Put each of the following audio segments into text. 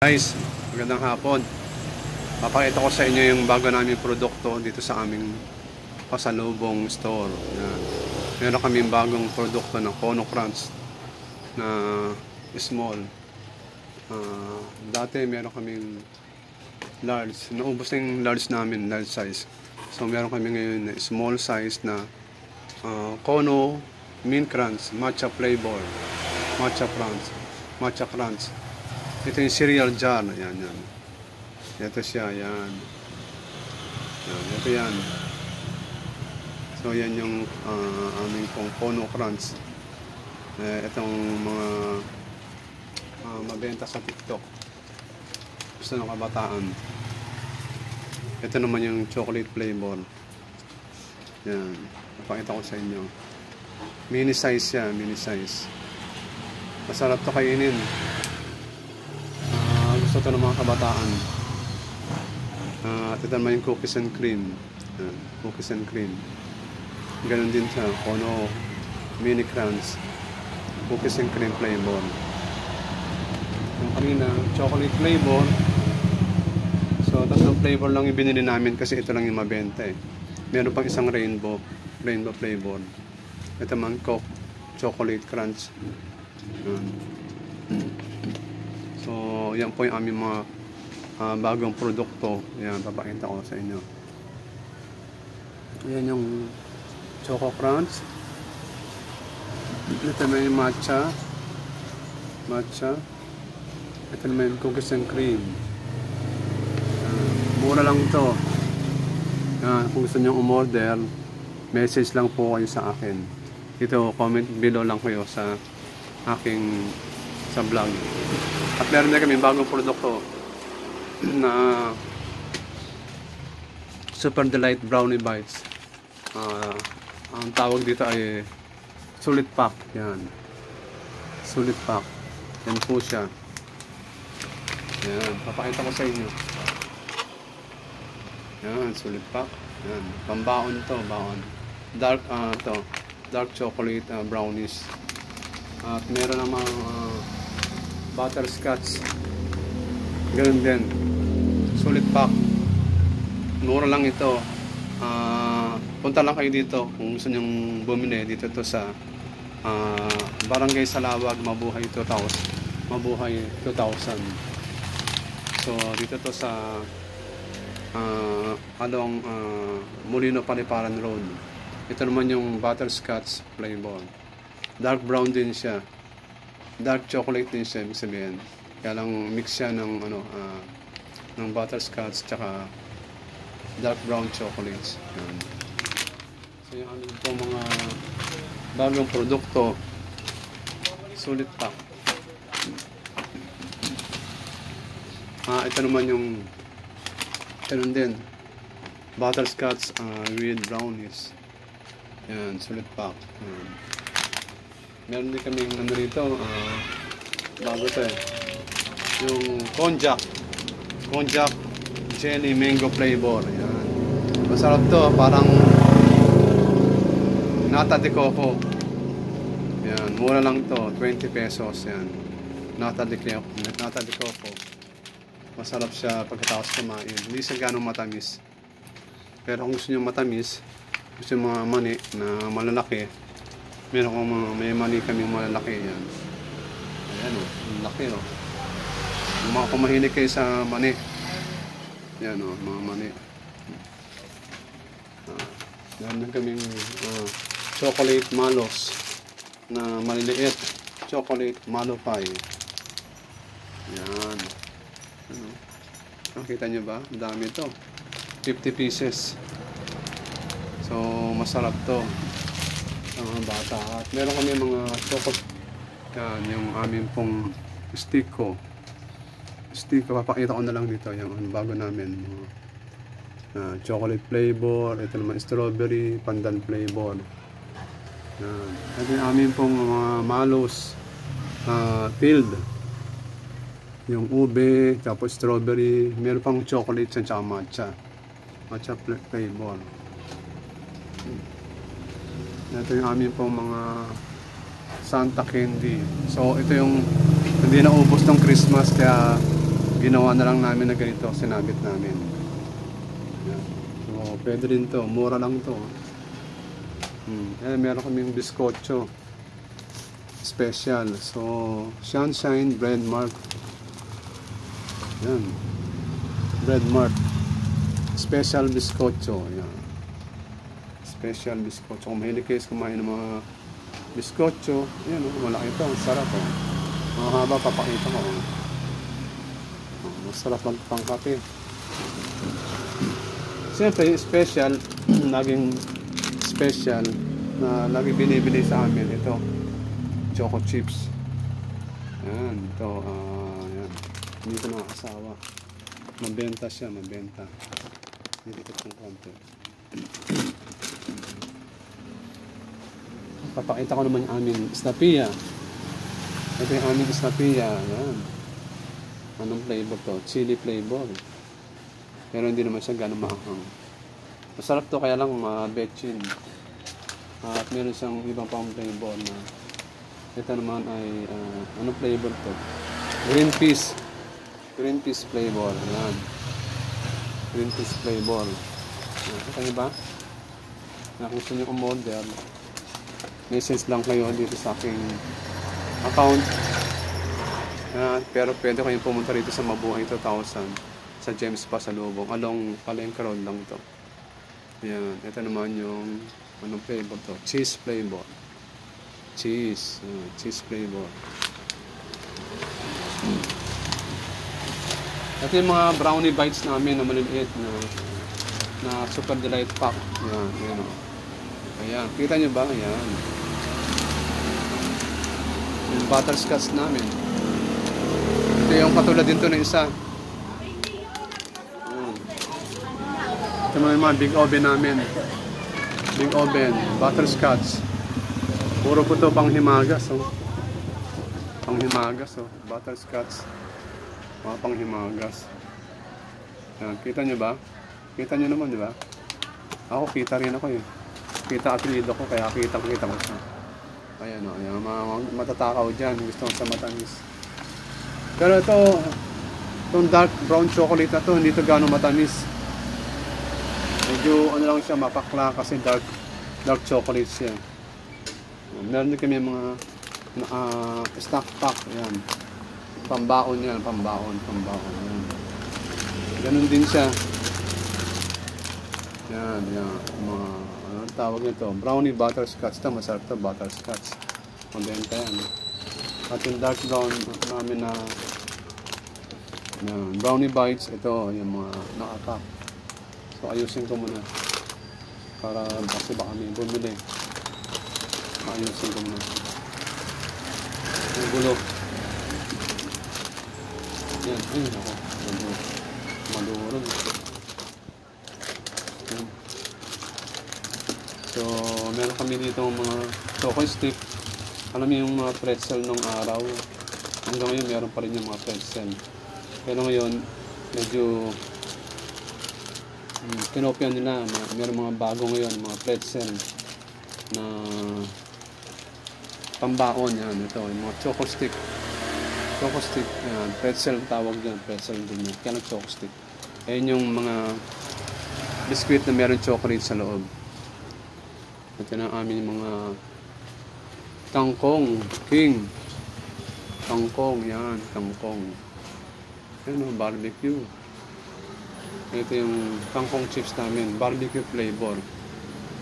Guys, magandang hapon. Papakita ko sa inyo yung bago naming produkto dito sa aming pasalubong store. Yan. Meron kaming bagong produkto ng Kono Crunch na small. Dati meron kaming large. Naubos na yung large namin, large size. So meron kami ngayon na small size na Kono Mint Crunch, matcha flavor, matcha crunch. Ito yung cereal jar. Yan. Ito siya. Yan. Ito yan. So, yan yung aming pong Kono Crunch. Itong mga mabenta sa TikTok. Gusto ng kabataan. Ito naman yung chocolate flavor. Yan. Napakita ko sa inyo. Mini size yan. Mini size. Masarap to kainin. Gusto ito ng mga kabataan. Ito naman yung cookies and cream. Cookies and cream. Ganon din siya. Kono Mini Crunch. Cookies and cream flavor. Yung kanina, chocolate flavor. So, tatlong flavor lang yung binili namin kasi ito lang yung mabenta eh. Meron pang isang rainbow flavor. Ito man Coke Chocolate Crunch. So, yan po yung aming mga bagong produkto. Yan, papakita ko sa inyo. Yan yung Choco Crunch. Ito naman yung matcha. Ito naman yung cookies and cream. Mura lang ito. Kung gusto nyo umorder, message lang po kayo sa akin. Ito, comment below lang kayo sa aking vlog. At meron na kami bagong produkto na Super Delight Brownie Bites. Ang tawag dito ay Sulit Pack. Yan. Sulit Pack. Yan po siya. Yan. Papakita ko sa inyo. Yan. Sulit Pack. Yan. Pambaon to. Baon. Dark chocolate brownies. At meron namang butterscotch. Ganun din. Sulit Pack. Mura lang ito. Punta lang kayo dito kung gusto nyong bumili. Dito to sa Barangay Salawag, Mabuhay 2000. So, dito to sa along Molino Paliparan Road. Ito naman yung butterscotch flavor. Dark brown din siya. Dark chocolate din siya, ibig sabihin. Kaya lang mix siya ng ng butterscotch tsaka dark brown chocolates. Yan. So yung ano po mga bagong produkto. Sulit Pack. Ito naman yung ganun din. Butterscotch with brownies. Yan, Sulit Pack. Meron din kaming ano rito, bago to eh. Yung konjac jelly mango flavor. Ayan. Masarap to, parang nata de coco. Ayan, mura lang to, 20 pesos. Ayan. Nata de coco. Masarap siya pagkatapos kumain. Hindi siya ganong matamis. Pero kung gusto nyo matamis, gusto nyo mga mani na malalaki, may mani kaming malalaki yan. Ayan o, laki o. Yung mga kumahilig kayo sa mani. Yan o, mga mani. Meron kaming chocolate malos na maliliit. Chocolate malo pie. Yan. Ano? Nakita nyo ba? Dami to. 50 pieces. So, masarap to. Mga bata. At meron kami mga chocolate. Yan, yung aming pong stick, papakita ko na lang dito yung bago namin. Chocolate flavor. Ito naman strawberry, pandan flavor. Yan. Ito yung aming pong mga malos filled. Yung ube, tapos strawberry. Meron pang chocolate at matcha flavor. Ito yung aming pong mga Santa candy. So ito yung hindi na ubos ng Christmas, kaya ginawa na lang namin na ganito, sinabit namin. Yan. So, pwede rin to, mura lang to. Meron kaming biskotso special. So, Sunshine Bread Mart. Yan. Bread Mart. Special biskotso. Yan. Special biskotso. Kung mahilig kayo kumain ng mga biskotso, yan o, malaki ito. Ang sarap o. Mahaba, papakita ko. Masarap magpangkape. Siyempre, special, laging special na lagi binibili sa amin ito, choco chips. Yan, ito, yan. Hindi ko nakakasawa. Mabenta siya, mabenta. Nilikot ng konti. Papakita ko naman yung aming snapia. Ito yung aming snapia. Yan. Anong flavor to? Chili flavor. Pero hindi naman siya gano'ng mahang. Masarap to, kaya lang betchin. At meron siyang ibang pang flavor na ito naman ay anong flavor to? Green peas. Green peas flavor. Yan. Green peas flavor. Kita niyo ba? Kung gusto niyo umorder, message lang kayo dito sa aking account. Pero pwede kayong pumunta rito sa Mabuhay 2000 sa James Pasalubong. Along Palengke Road lang to. Yan. Ito naman yung anong flavor to? Cheese flavor. Cheese. Cheese flavor. Ito yung mga brownie bites namin na maliliit na super delight pack. Yan. Yan o. Ayan. Kita nyo ba? Ayan. Yung butterscotch namin. Ito yung katulad din to na isa. Ito naman yung mga big oven namin. Big oven. Butterscotch. Puro po ito pang himagas. Oh. Pang himagas. Oh. Butterscotch. Mga pang himagas. Yan. Kita nyo ba? Kita nyo naman, di ba? Ako, kita rin ako eh. Kita apelido ko, kaya kita ko siya. Ayan o, ayan, matatakaw dyan. Gusto ko sa matamis. Pero ito, itong dark brown chocolate na to, hindi ito gano'ng matamis. Medyo ano lang siya, mapakla kasi dark chocolate siya. Meron din kami mga snack pack. Ayan. Pambaon yan, pambaon. Ayan. Ganun din siya. Yan, yan. Mga, ano tawag nito? Brownie butterscotch. Ito, masarap ito, butterscotch. Mabenta yan. At yung dark brown namin na brownie bites, ito, yung mga nakapack. So, ayusin ko muna. Para kasi baka may bumili. Ayusin ko muna. Yung gulo. Yan, ayun ako. Malurog. So, meron kami dito mga choco stick. Alam niyo yung mga pretzel nung araw. Hanggang ngayon, meron pa rin yung mga pretzel. Pero ngayon, medyo kinopya nila. Meron mga bago ngayon, mga pretzel na pambaon. Yan, ito, yung mga choco stick. Choco stick, yan, pretzel tawag dyan, pretzel din yan. Kaya choco stick. Ayan yung mga biskuit na meron chocolate sa loob. Ito na aming mga kangkong king. Kangkong, yan, kangkong. Ayan o, barbecue. Ito yung kangkong chips namin, barbecue flavor.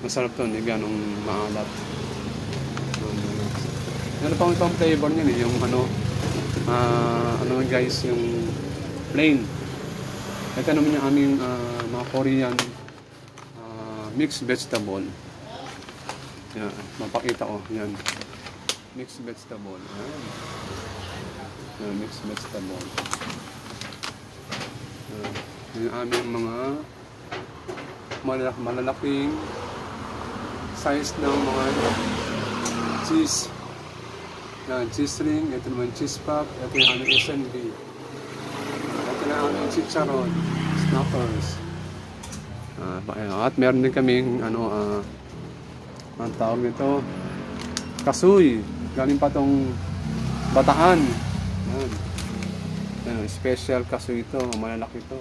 Masarap to, hindi ganong maalat. Ano pang itong flavor niyan eh, yung ano guys, yung plain. Ito naman yung aming mga Korean mixed vegetable. Yan, mapakita ko. Yan. Mixed vegetable. Yan. Yan, mixed vegetable. Yan. Yung aming mga malalaking size ng mga cheese. Yan, cheese ring. Ito naman cheese pop. Ito yung aming SNB. Ito na aming chicharon. Snappers. At meron din kaming ang tawag nito, kasuy. Galing pa tong Bataan. Yan. special kaso ito, malalaki ito.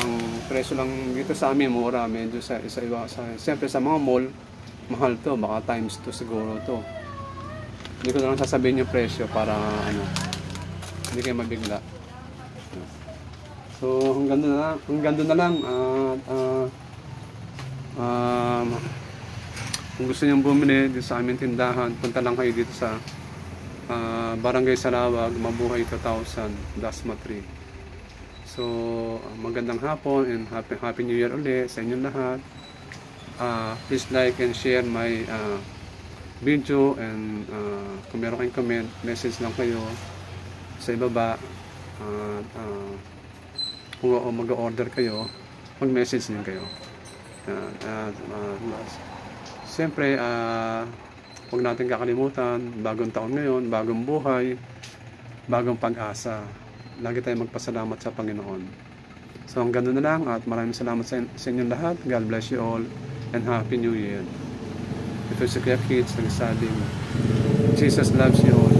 Ang presyo lang dito sa amin mura, medyo sa iba siyempre sa mga mall mahal to, baka times 2 siguro to. Hindi ko na lang sasabihin yung presyo para hindi kayo mabigla. So hanggang doon na lang. Kung gusto niyong bumili dito sa aming tindahan, punta lang kayo dito sa Barangay Salawag, Mabuhay 2000, Dasma 3. So magandang hapon and happy New Year ulit sa inyong lahat. Please like and share my video, and kung meron kayong comment, message lang kayo sa ibaba. Kung mag-order kayo, mag-message din kayo. Siyempre, huwag natin kakalimutan, bagong taon ngayon, bagong buhay, bagong pag-asa. Lagi tayong magpasalamat sa Panginoon. So hanggang doon na lang, at maraming salamat sa inyong lahat. God bless you all and Happy New Year. Ito si Kuya Kids nagsabing Jesus loves you all.